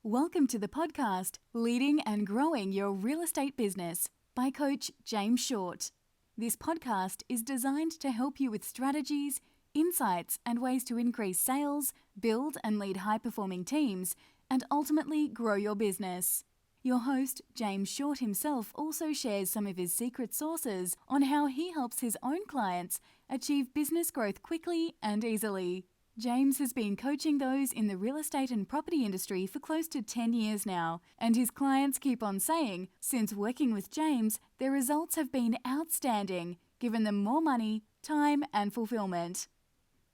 Welcome to the podcast, Leading and Growing Your Real Estate Business by Coach James Short. This podcast is designed to help you with strategies, insights, and ways to increase sales, build and lead high-performing teams, and ultimately grow your business. Your host, James Short himself, also shares some of his secret sauces on how he helps his own clients achieve business growth quickly and easily. James has been coaching those in the real estate and property industry for close to 10 years now, and his clients keep on saying, since working with James, their results have been outstanding, giving them more money, time, and fulfillment.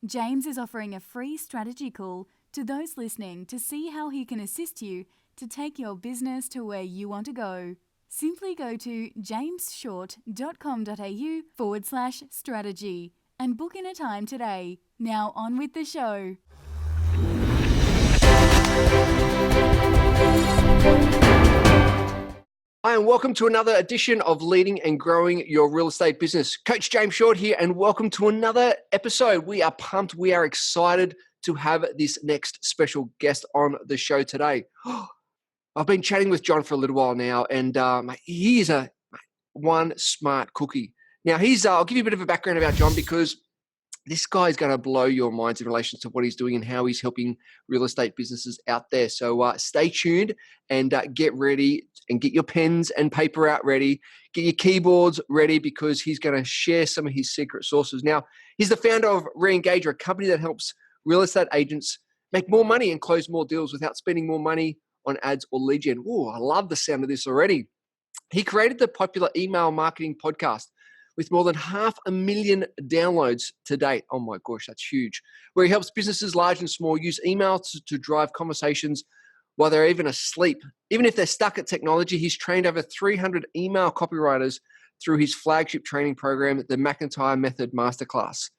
James is offering a free strategy call to those listening to see how he can assist you to take your business to where you want to go. Simply go to jamesshort.com.au/strategy and book in a time today. Now on with the show. Hi, and welcome to another edition of Leading and Growing Your Real Estate Business. Coach James Short here, and welcome to another episode. We are pumped. We are excited to have this next special guest on the show today. I've been chatting with John for a little while now, and he is one smart cookie. Now, I'll give you a bit of a background about John, because this guy is going to blow your minds in relation to what he's doing and how he's helping real estate businesses out there. So stay tuned and get ready and get your pens and paper out ready. Get your keyboards ready, because he's going to share some of his secret sources. Now, he's the founder of Re-Engager, a company that helps real estate agents make more money and close more deals without spending more money on ads or lead gen. Oh, I love the sound of this already. He created the popular email marketing podcast with more than 500,000 downloads to date. Oh my gosh, that's huge. Where he helps businesses large and small use email to drive conversations while they're even asleep. Even if they're stuck at technology, he's trained over 300 email copywriters through his flagship training program, the McIntyre Method Masterclass.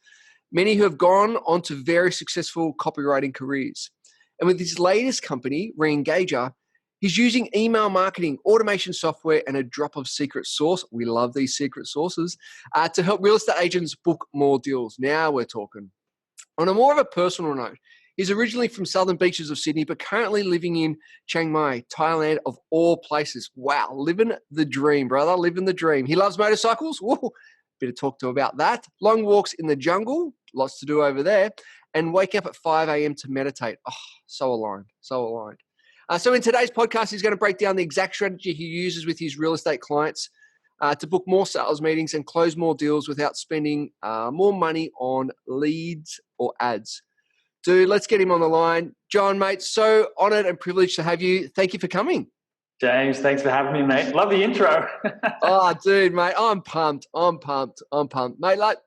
Many who have gone on to very successful copywriting careers. And with his latest company, Re-Engager, he's using email marketing, automation software, and a drop of secret sauce. We love these secret sauces to help real estate agents book more deals. Now we're talking. On a more of a personal note, he's originally from southern beaches of Sydney, but currently living in Chiang Mai, Thailand, of all places. Wow, living the dream, brother, living the dream. He loves motorcycles. Whoa, bit of talk to about that. Long walks in the jungle, lots to do over there, and wake up at 5 a.m. to meditate. Oh, so aligned, so aligned. So in today's podcast, he's going to break down the exact strategy he uses with his real estate clients to book more sales meetings and close more deals without spending more money on leads or ads. Dude, let's get him on the line. John, mate, so honored and privileged to have you. Thank you for coming. James, thanks for having me, mate. Love the intro. Oh, dude, mate, I'm pumped. Mate, like,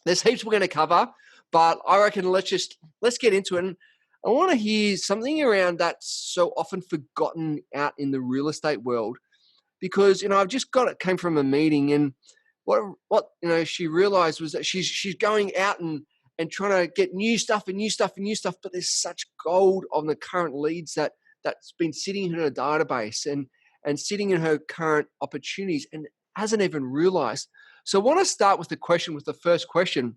there's heaps we're going to cover, but I reckon let's get into it. And I want to hear something around that's so often forgotten out in the real estate world, because, I've just came from a meeting, and what she realized was that she's going out and trying to get new stuff, but there's such gold on the current leads that's been sitting in her database and sitting in her current opportunities and hasn't even realized. So I want to start with the first question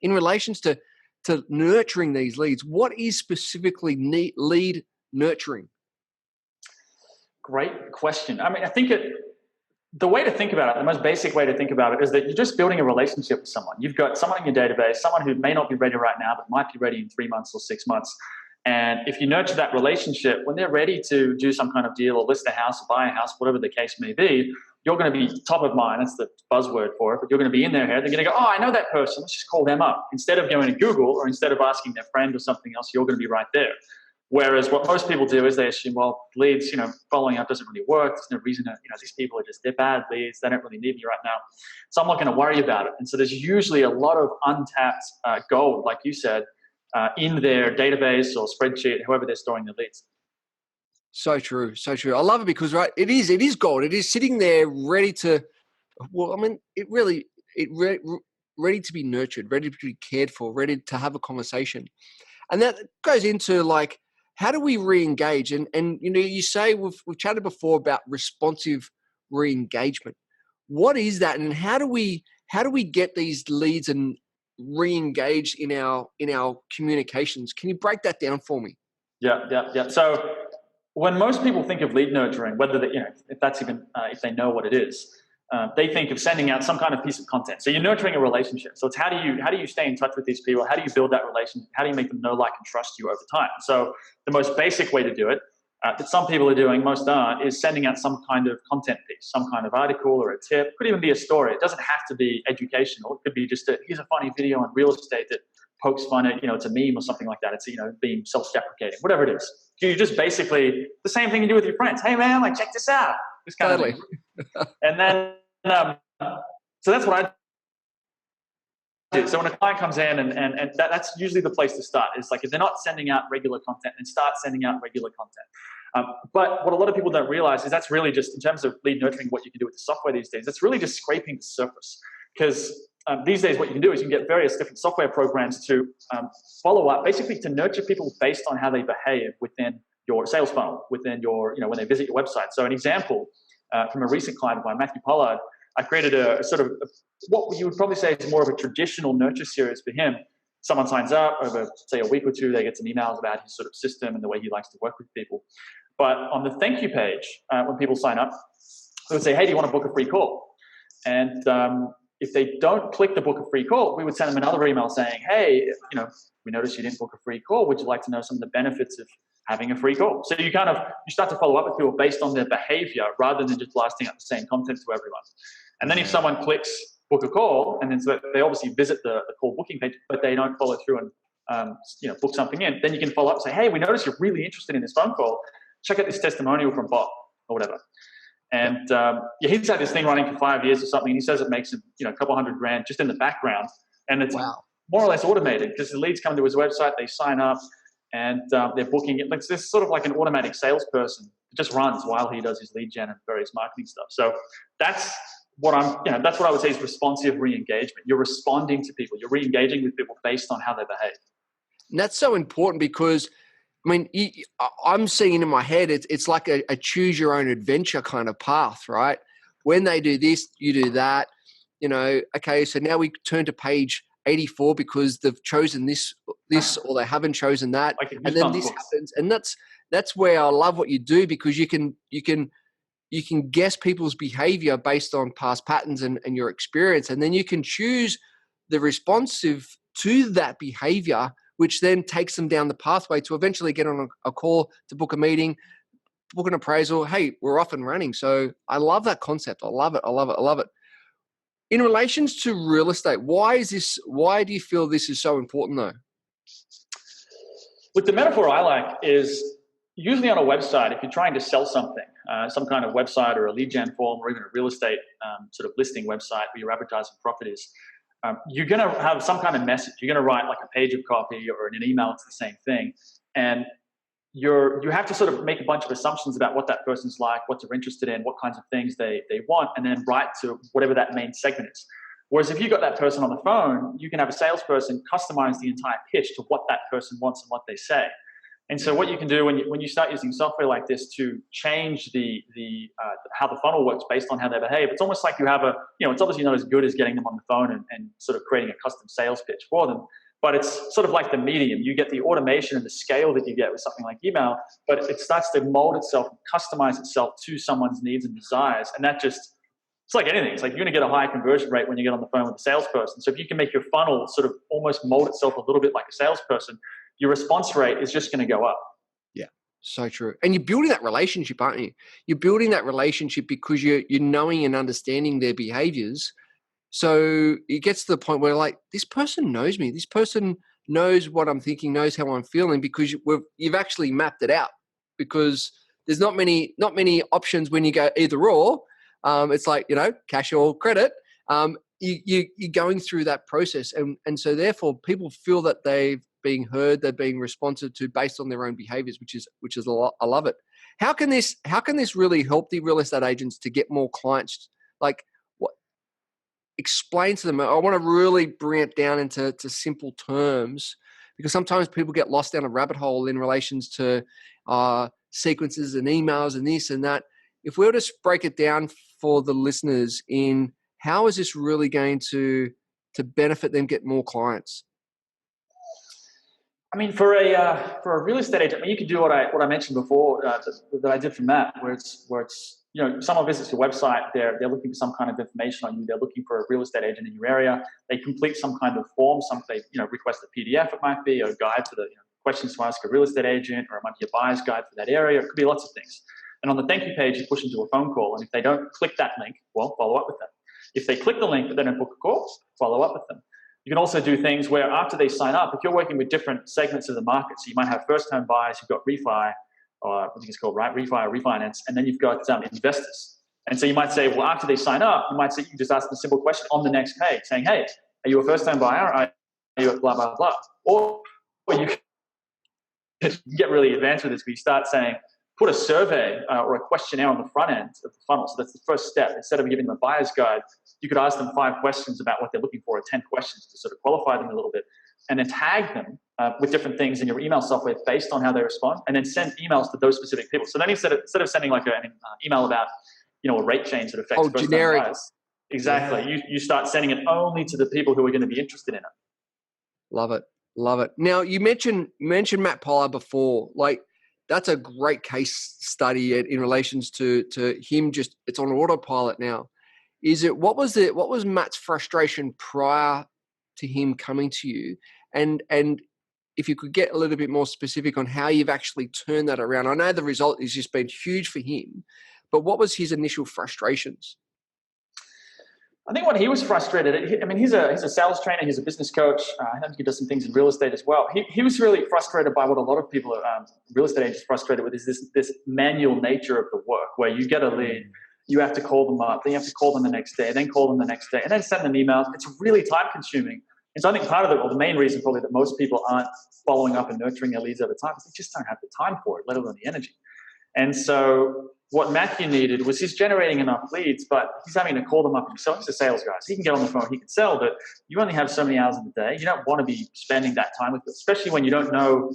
in relation to nurturing these leads. What is specifically lead nurturing? Great question. I mean, I think the way to think about it, the most basic way to think about it, is that you're just building a relationship with someone. You've got someone in your database, someone who may not be ready right now, but might be ready in 3 months or 6 months. And if you nurture that relationship, when they're ready to do some kind of deal or list a house or buy a house, whatever the case may be, you're going to be top of mind. That's the buzzword for it. But you're going to be in their head. They're going to go, oh, I know that person. Let's just call them up. Instead of going to Google or instead of asking their friend or something else, you're going to be right there. Whereas what most people do is they assume, well, leads, following up doesn't really work. There's no reason to, these people they're bad leads. They don't really need me right now. So I'm not going to worry about it. And so there's usually a lot of untapped gold, like you said, in their database or spreadsheet, however they're storing their leads. So true. I love it because, right, it is gold. It is sitting there ready to, ready to be nurtured, ready to be cared for, ready to have a conversation. And that goes into, like, how do we re-engage? And you say we've chatted before about responsive re-engagement. What is that, and how do we get these leads and re-engage in our communications? Can you break that down for me? Yeah. So when most people think of lead nurturing, whether they, if that's even if they know what it is, they think of sending out some kind of piece of content. So you're nurturing a relationship. So it's how do you stay in touch with these people? How do you build that relationship? How do you make them know, like, and trust you over time? So the most basic way to do it, that some people are doing, most aren't, is sending out some kind of content piece, some kind of article or a tip. It could even be a story. It doesn't have to be educational. It could be just here's a funny video on real estate that pokes fun at, it's a meme or something like that. It's, being self-deprecating, whatever it is. You just basically, the same thing you do with your friends. Hey man, like, check this out. This kind of thing. And then, so that's what I do. So when a client comes in and that's usually the place to start. It's like, if they're not sending out regular content, then start sending out regular content. But what a lot of people don't realize is that's really just, in terms of lead nurturing, what you can do with the software these days, it's really just scraping the surface. Because these days what you can do is you can get various different software programs to follow up, basically to nurture people based on how they behave within your sales funnel, within your, when they visit your website. So an example from a recent client of mine, Matthew Pollard, I created a sort of what you would probably say is more of a traditional nurture series for him. Someone signs up over, say, a week or two, they get some emails about his sort of system and the way he likes to work with people. But on the thank you page, when people sign up, they would say, hey, do you want to book a free call? And if they don't click the book a free call, we would send them another email saying, hey, we noticed you didn't book a free call. Would you like to know some of the benefits of having a free call? So you start to follow up with people based on their behavior rather than just blasting out the same content to everyone. And then if someone clicks book a call, and then so they obviously visit the call booking page, but they don't follow through and book something in, then you can follow up and say, hey, we noticed you're really interested in this phone call. Check out this testimonial from Bob or whatever. And he's had this thing running for 5 years or something. And he says it makes him, a couple $100,000 just in the background. And it's more or less automated because the leads come to his website, they sign up, and they're booking it. It's this sort of like an automatic salesperson. It just runs while he does his lead gen and various marketing stuff. So that's what that's what I would say is responsive re-engagement. You're responding to people. You're re-engaging with people based on how they behave. And that's so important because, I'm seeing in my head, it's like a choose your own adventure kind of path, right? When they do this, you do that, okay, so now we turn to page 84 because they've chosen this or they haven't chosen that. And then this happens. And that's where I love what you do, because you can guess people's behavior based on past patterns and your experience. And then you can choose the responsive to that behavior, which then takes them down the pathway to eventually get on a call, to book a meeting, book an appraisal. Hey, we're off and running. So I love that concept. I love it. In relations to real estate, why do you feel this is so important though? Look, the metaphor I like is usually on a website, if you're trying to sell something, some kind of website or a lead gen form or even a real estate sort of listing website where you're advertising properties, you're going to have some kind of message. You're going to write like a page of copy, or in an email, it's the same thing. And you have to sort of make a bunch of assumptions about what that person's like, what they're interested in, what kinds of things they want, and then write to whatever that main segment is. Whereas if you've got that person on the phone, you can have a salesperson customize the entire pitch to what that person wants and what they say. And so what you can do when you start using software like this to change the how the funnel works based on how they behave, it's almost like you have it's obviously not as good as getting them on the phone and sort of creating a custom sales pitch for them, but it's sort of like the medium. You get the automation and the scale that you get with something like email, but it starts to mold itself and customize itself to someone's needs and desires. And that just, it's like anything. It's like you're going to get a higher conversion rate when you get on the phone with a salesperson. So if you can make your funnel sort of almost mold itself a little bit like a salesperson, your response rate is just going to go up. Yeah, so true. And you're building that relationship, aren't you? You're building that relationship because you're knowing and understanding their behaviors. So it gets to the point where, like, this person knows me. This person knows what I'm thinking, knows how I'm feeling, because you've actually mapped it out. Because there's not many options when you go either or. It's like, cash or credit. You're going through that process, and so therefore people feel that they've being heard, they're being responsive to based on their own behaviors, which is a lot. I love it. How can this really help the real estate agents to get more clients? Like, what? Explain to them. I want to really bring it down into simple terms, because sometimes people get lost down a rabbit hole in relations to sequences and emails and this and that. If we were to break it down for the listeners in how is this really going to benefit them get more clients? I mean, for a real estate agent, I mean, you could do what I mentioned before that I did for Matt, where it's someone visits your website, they're looking for some kind of information on you, they're looking for a real estate agent in your area, they complete some kind of form, they request a PDF, it might be a guide for the questions to ask a real estate agent, or it might be a buyer's guide for that area. It could be lots of things. And on the thank you page, you push them to a phone call, and if they don't click that link, well, follow up with them. If they click the link but they don't book a call, follow up with them. You can also do things where after they sign up, if you're working with different segments of the market, so you might have first-home buyers, you've got refi, or I think it's called refi or refinance, and then you've got investors. And so you might say, well, after they sign up, you can just ask them a simple question on the next page saying, hey, are you a first-time buyer? Are you a blah, blah, blah? Or you can get really advanced with this, where you start saying, put a survey or a questionnaire on the front end of the funnel. So that's the first step. Instead of giving them a buyer's guide, you could ask them 5 questions about what they're looking for, or 10 questions to sort of qualify them a little bit, and then tag them with different things in your email software based on how they respond, and then send emails to those specific people. So then instead of sending like an email about a rate change that affects first-time buyers, exactly, you start sending it only to the people who are going to be interested in it. Love it. Love it. Now, you mentioned Matt Pollard before. Like, that's a great case study in relations to him. Just, it's on autopilot now. What was Matt's frustration prior to him coming to you? And if you could get a little bit more specific on how you've actually turned that around. I know the result has just been huge for him, but what was his initial frustrations? I think when he was frustrated, he's a sales trainer, he's a business coach. I think he does some things in real estate as well. He was really frustrated by what a lot of people, real estate agents, frustrated with, is this manual nature of the work, where you get a lead, you have to call them up, then you have to call them the next day, then call them the next day, and then send them emails. It's really time consuming. And so I think part of it, or the main reason probably, that most people aren't following up and nurturing their leads over time, is they just don't have the time for it, let alone the energy. And so what Matthew needed was, he's generating enough leads, but he's having to call them up himself. He's a sales guy, so he can get on the phone, he can sell, but you only have so many hours in the day. You don't want to be spending that time with them, especially when you don't know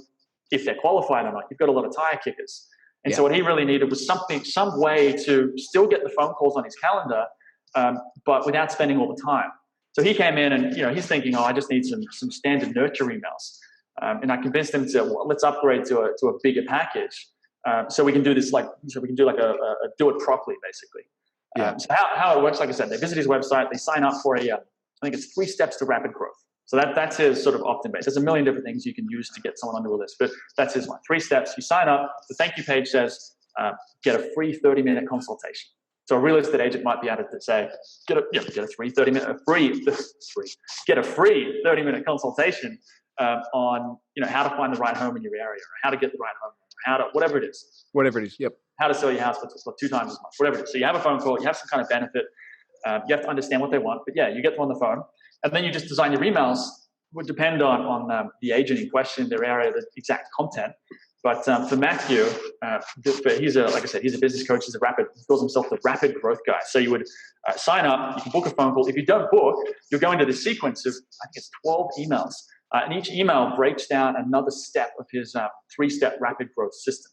if they're qualified or not. You've got a lot of tire kickers. And so what he really needed was some way to still get the phone calls on his calendar, but without spending all the time. So he came in and, he's thinking, I just need some standard nurture emails. And I convinced him let's upgrade to a bigger package. So we can do this a do it properly, basically. So how it works, like I said, they visit his website, they sign up for I think it's 3 steps to rapid growth. So that's his sort of opt-in base. There's a million different things you can use to get someone onto a list, but that's his one. 3 steps. You sign up. The thank you page says, get a free 30-minute consultation. So a real estate agent might be able to say, get a free 30-minute consultation on how to find the right home in your area, or how to get the right home, whatever it is. Whatever it is. Yep. How to sell your house for 2 times as much, whatever it is. So you have a phone call, you have some kind of benefit, you have to understand what they want, but you get them on the phone. And then you just design your emails. Would depend on the agent in question, their area, the exact content. But for Matthew, he's a business coach. He calls himself the rapid growth guy. So you would sign up, you can book a phone call. If you don't book, you'll go into this sequence of, I think it's 12 emails. And each email breaks down another step of his 3-step rapid growth system,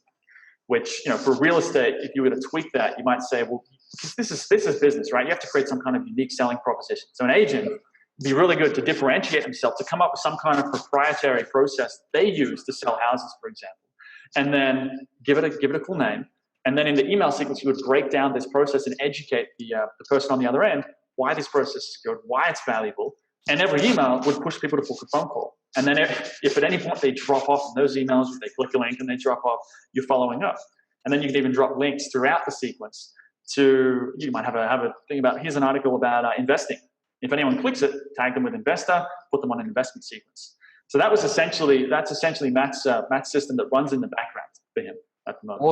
which, for real estate, if you were to tweak that, you might say, well, this is business, right? You have to create some kind of unique selling proposition. So an agent be really good to differentiate themselves, to come up with some kind of proprietary process they use to sell houses, for example, and then give it a cool name. And then in the email sequence, you would break down this process and educate the person on the other end why this process is good, why it's valuable. And every email would push people to book a phone call. And then if at any point they drop off on those emails, or they click a link and they drop off, you're following up. And then you can even drop links throughout the sequence you might have a thing about, here's an article about investing. If anyone clicks it, tag them with investor, put them on an investment sequence. So that's essentially Matt's system that runs in the background for him at the moment.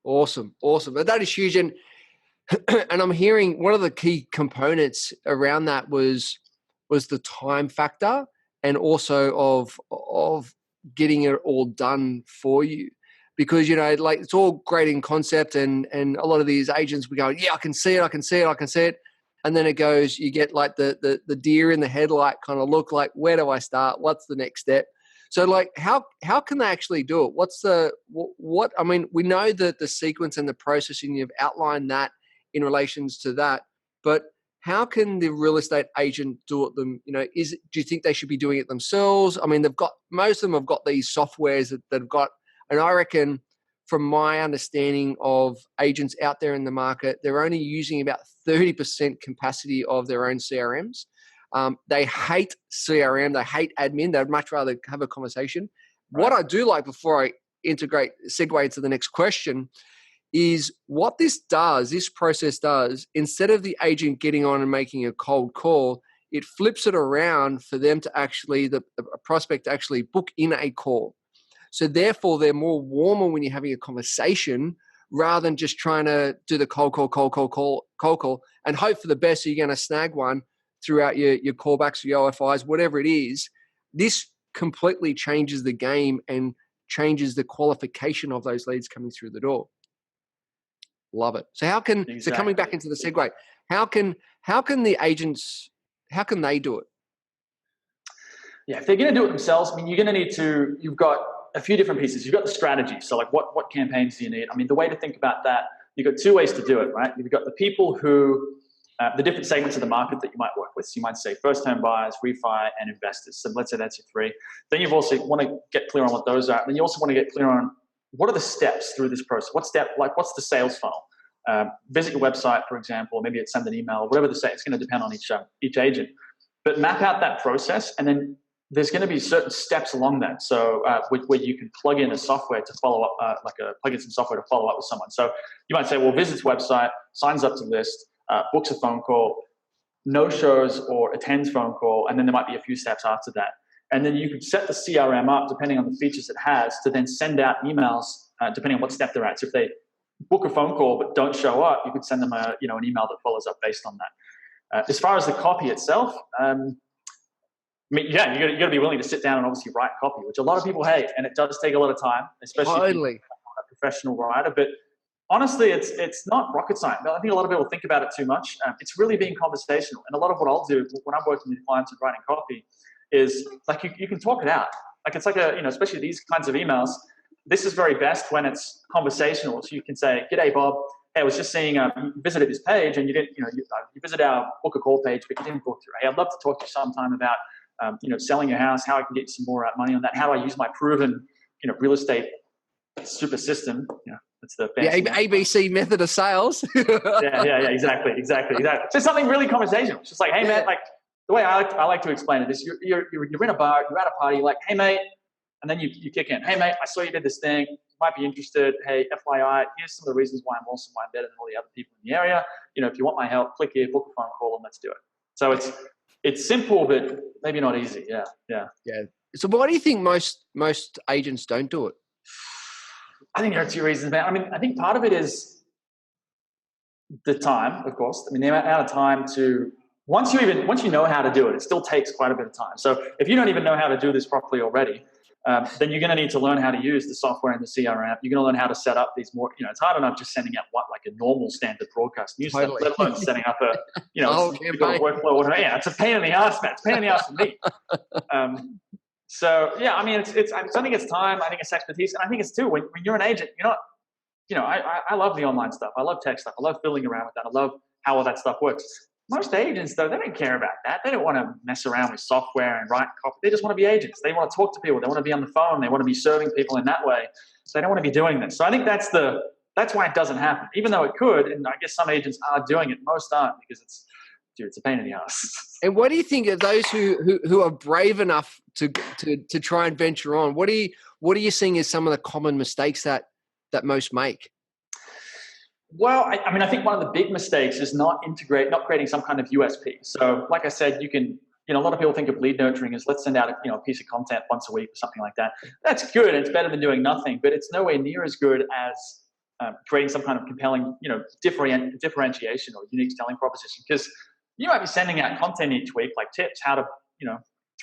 Awesome. But that is huge. And I'm hearing one of the key components around that was the time factor, and also of getting it all done for you. Because, it's all great in concept, and a lot of these agents, we go, I can see it. And then it goes, you get like the deer in the headlight kind of look, like, where do I start? What's the next step? So like, how can they actually do it? We know that the sequence and the process, and you've outlined that in relations to that, but how can the real estate agent do it do you think they should be doing it themselves? I mean, most of them have got these softwares that have got, and I reckon from my understanding of agents out there in the market, they're only using about 30% capacity of their own CRMs. They hate CRM, they hate admin, they'd much rather have a conversation. Right. What I do like, before I segue to the next question, is what this process does, instead of the agent getting on and making a cold call, it flips it around for them to actually, the prospect to actually book in a call. So therefore, they're more warmer when you're having a conversation rather than just trying to do the cold call, and hope for the best so you're going to snag one throughout your callbacks, your OFIs, whatever it is. This completely changes the game and changes the qualification of those leads coming through the door. Love it. So so coming back into the segue, how can the agents, how can they do it? Yeah, if they're going to do it themselves, I mean, you're going to need to, you've got a few different pieces. You've got the strategy. So like what campaigns do you need? I mean, the way to think about that, you've got two ways to do it, right? You've got the people who, the different segments of the market that you might work with. So you might say first-time buyers, refi, and investors. So let's say that's your three. Then you've also want to get clear on what those are. Then you also want to get clear on what are the steps through this process? What's the sales funnel? Visit your website, for example, or maybe it's send an email, whatever the say. It's going to depend on each agent. But map out that process, and then there's going to be certain steps along that. So where you can plug in a software to follow up, plug in some software to follow up with someone. So you might say, well, visits website, signs up to list, books a phone call, no shows or attends phone call, and then there might be a few steps after that. And then you could set the CRM up, depending on the features it has, to then send out emails, depending on what step they're at. So if they book a phone call but don't show up, you could send them an email that follows up based on that. As far as the copy itself, I mean, yeah, you got to be willing to sit down and obviously write copy, which a lot of people hate, and it does take a lot of time, especially if you're a professional writer. But honestly, it's not rocket science. I think a lot of people think about it too much. It's really being conversational, and a lot of what I'll do when I'm working with clients and writing copy is like you can talk it out. Like it's like especially these kinds of emails. This is very best when it's conversational. So you can say, "G'day, Bob. Hey, I was just seeing you visited this page, and you didn't, you visited our book a call page, but you didn't book through. Hey, I'd love to talk to you sometime about." Selling your house, how I can get you some more money on that, how I use my proven, real estate super system. That's the fancy ABC method of sales. yeah, exactly. Just something really conversational. It's just like, hey, man, like the way I like to explain it is you're in a bar, you're at a party, like, hey, mate, and then you kick in. Hey, mate, I saw you did this thing. You might be interested. Hey, FYI, here's some of the reasons why I'm awesome, why I'm better than all the other people in the area. If you want my help, click here, book a phone call, and let's do it. So it's simple, but maybe not easy. Yeah. So why do you think most agents don't do it? I think there are two reasons, man. I mean, I think part of it is the time, of course. I mean, the amount of time to once you know how to do it, it still takes quite a bit of time. So if you don't even know how to do this properly already, then you're going to need to learn how to use the software and the CRM. You're going to learn how to set up these more, it's hard enough just sending out like a normal standard broadcast news, let alone setting up a, you've got a workflow. Yeah, it's a pain in the ass, man. It's a pain in the ass for me. So yeah, I mean, I think it's time. I think it's expertise. And I think it's too, when you're an agent, I love the online stuff. I love tech stuff. I love fiddling around with that. I love how all that stuff works. Most agents, though, they don't care about that. They don't want to mess around with software and write copy. They just want to be agents. They want to talk to people. They want to be on the phone. They want to be serving people in that way. So they don't want to be doing this. So I think that's why it doesn't happen, even though it could. And I guess some agents are doing it. Most aren't, because it's a pain in the ass. And what do you think of those who are brave enough to try and venture on? What are you seeing as some of the common mistakes that most make? Well, I mean, I think one of the big mistakes is not creating some kind of USP. So like I said, you can, a lot of people think of lead nurturing as let's send out a piece of content once a week or something like that. That's good. It's better than doing nothing, but it's nowhere near as good as creating some kind of compelling, differentiation or unique selling proposition. Because you might be sending out content each week, like tips, how to,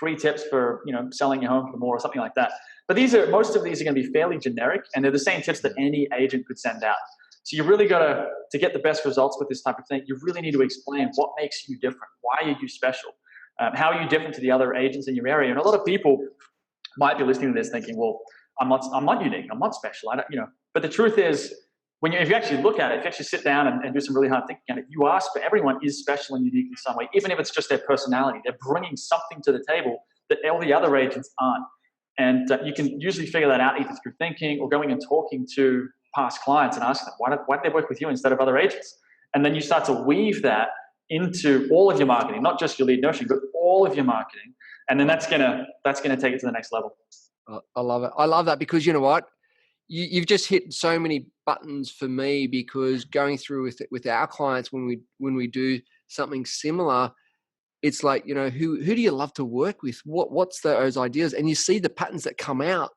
3 tips for, selling your home for more or something like that. But most of these are going to be fairly generic, and they're the same tips that any agent could send out. So you really got to get the best results with this type of thing, you really need to explain what makes you different. Why are you special? How are you different to the other agents in your area? And a lot of people might be listening to this thinking, well, I'm not unique. I'm not special. But the truth is, if you actually look at it, if you actually sit down and do some really hard thinking at it, everyone is special and unique in some way, even if it's just their personality. They're bringing something to the table that all the other agents aren't. And you can usually figure that out either through thinking or going and talking to past clients and asking them, why did they work with you instead of other agents? And then you start to weave that into all of your marketing, not just your lead nurturing, but all of your marketing. And then that's gonna take it to the next level. I love it. I love that because you know what? You've just hit so many buttons for me, because going through with our clients when we do something similar, it's like, you know, who do you love to work with? What's those ideas? And you see the patterns that come out,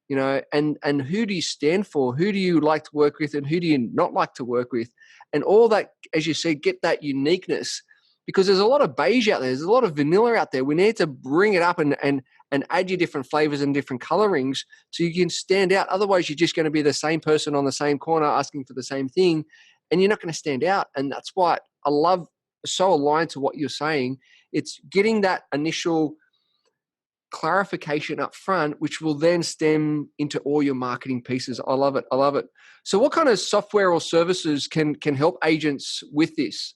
you know, and who do you stand for? Who do you like to work with and who do you not like to work with? And all that, as you said, get that uniqueness, because there's a lot of beige out there. There's a lot of vanilla out there. We need to bring it up and add your different flavors and different colorings so you can stand out. Otherwise, you're just going to be the same person on the same corner asking for the same thing, and you're not going to stand out. And that's why I love, so aligned to what you're saying. It's getting that initial clarification up front, which will then stem into all your marketing pieces. I love it. I love it. So what kind of software or services can help agents with this?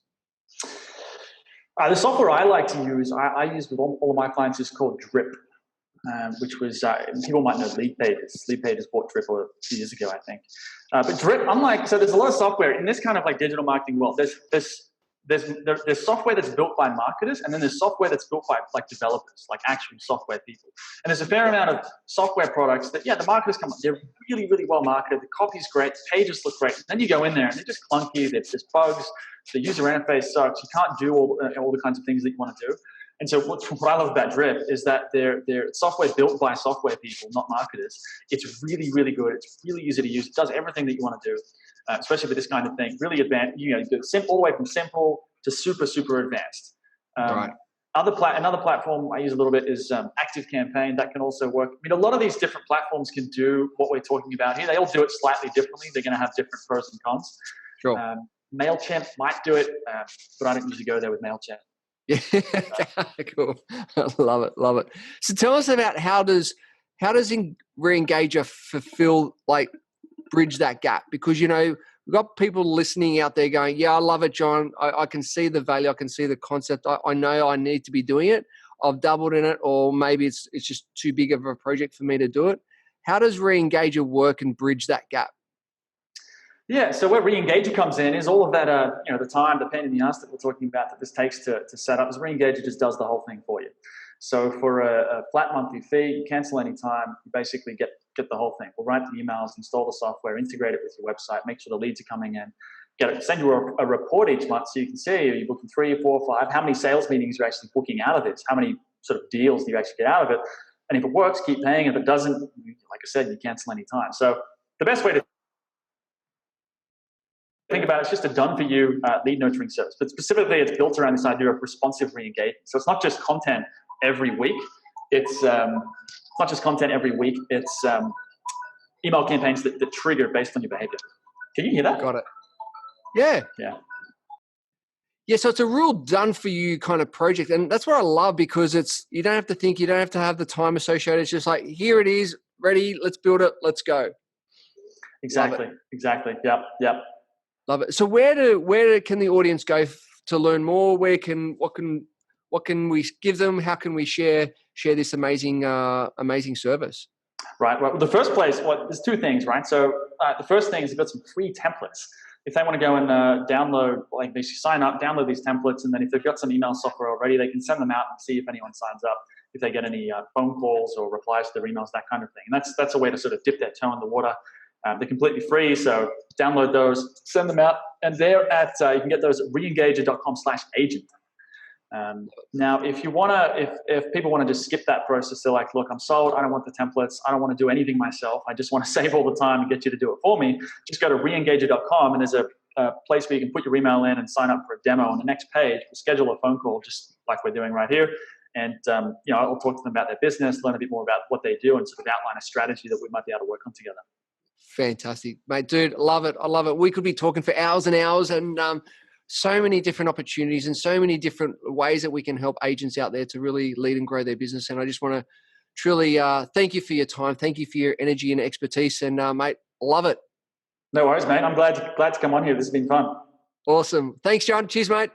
The software I like to use, I use with all of my clients, is called Drip, which was, people might know Lead Pages. Lead Pages bought Drip a few years ago, I think. But Drip, so there's a lot of software in this kind of like digital marketing world. There's software that's built by marketers, and then there's software that's built by like developers, like actual software people. And there's a fair amount of software products that, the marketers come up, they're really, really well marketed. The copy's great, the pages look great. And then you go in there and they're just clunky. There's bugs. The user interface sucks. You can't do all the kinds of things that you want to do. And so what I love about Drip is that they're software built by software people, not marketers. It's really, really good. It's really easy to use. It does everything that you want to do. Especially with this kind of thing, really advanced. You do it all the way from simple to super, super advanced. Right. Another platform I use a little bit is Active Campaign. That can also work. I mean, a lot of these different platforms can do what we're talking about here. They all do it slightly differently. They're going to have different pros and cons. Sure. MailChimp might do it, but I don't usually go there with MailChimp. Yeah, cool. Love it, love it. So tell us about how does Reengager fulfill, like, bridge that gap? Because, you know, we've got people listening out there going, yeah, I love it, John. I can see the value. I can see the concept. I know I need to be doing it. I've dabbled in it, or maybe it's just too big of a project for me to do it. How does Reengager work and bridge that gap? Yeah, so where Reengager comes in is all of that, the time, the pain in the ass that we're talking about that this takes to set up. Is Reengager just does the whole thing for you. So for a flat monthly fee, you cancel any time, you basically get the whole thing. We'll write the emails, install the software, integrate it with your website, make sure the leads are coming in, send you a report each month so you can see, are you booking 3 or 4 or 5, how many sales meetings you're actually booking out of this, how many sort of deals do you actually get out of it. And if it works, keep paying. If it doesn't, like I said, you cancel any time. So the best way to think about it, it's just a done-for-you lead nurturing service. But specifically, it's built around this idea of responsive re-engagement. So it's not just content every week. It's not just content every week. It's email campaigns that trigger based on your behavior. Can you hear that? Got it. Yeah. Yeah. Yeah, so it's a real done-for-you kind of project. And that's what I love, because you don't have to think, you don't have to have the time associated. It's just like, here it is, ready, let's build it, let's go. Exactly. Yep. Love it. So where can the audience go to learn more? What can we give them? How can we share this amazing service? Right. Well, the first place, there's 2 things, right? So the first thing is you've got some free templates. If they want to go and download, like basically sign up, download these templates, and then if they've got some email software already, they can send them out and see if anyone signs up, if they get any phone calls or replies to their emails, that kind of thing. And that's a way to sort of dip their toe in the water. They're completely free, so download those, send them out, and they're at you can get those at reengager.com/agent. Now, if people want to just skip that process, they're like, look, I'm sold. I don't want the templates. I don't want to do anything myself. I just want to save all the time and get you to do it for me. Just go to reengager.com, and there's a place where you can put your email in and sign up for a demo. On the next page, we'll schedule a phone call, just like we're doing right here. And, I'll talk to them about their business, learn a bit more about what they do, and sort of outline a strategy that we might be able to work on together. Fantastic, mate, dude. Love it. I love it. We could be talking for hours and hours, and so many different opportunities and so many different ways that we can help agents out there to really lead and grow their business. And I just want to truly thank you for your time. Thank you for your energy and expertise. And mate, love it. No worries, mate. I'm glad to come on here. This has been fun. Awesome. Thanks, John. Cheers, mate.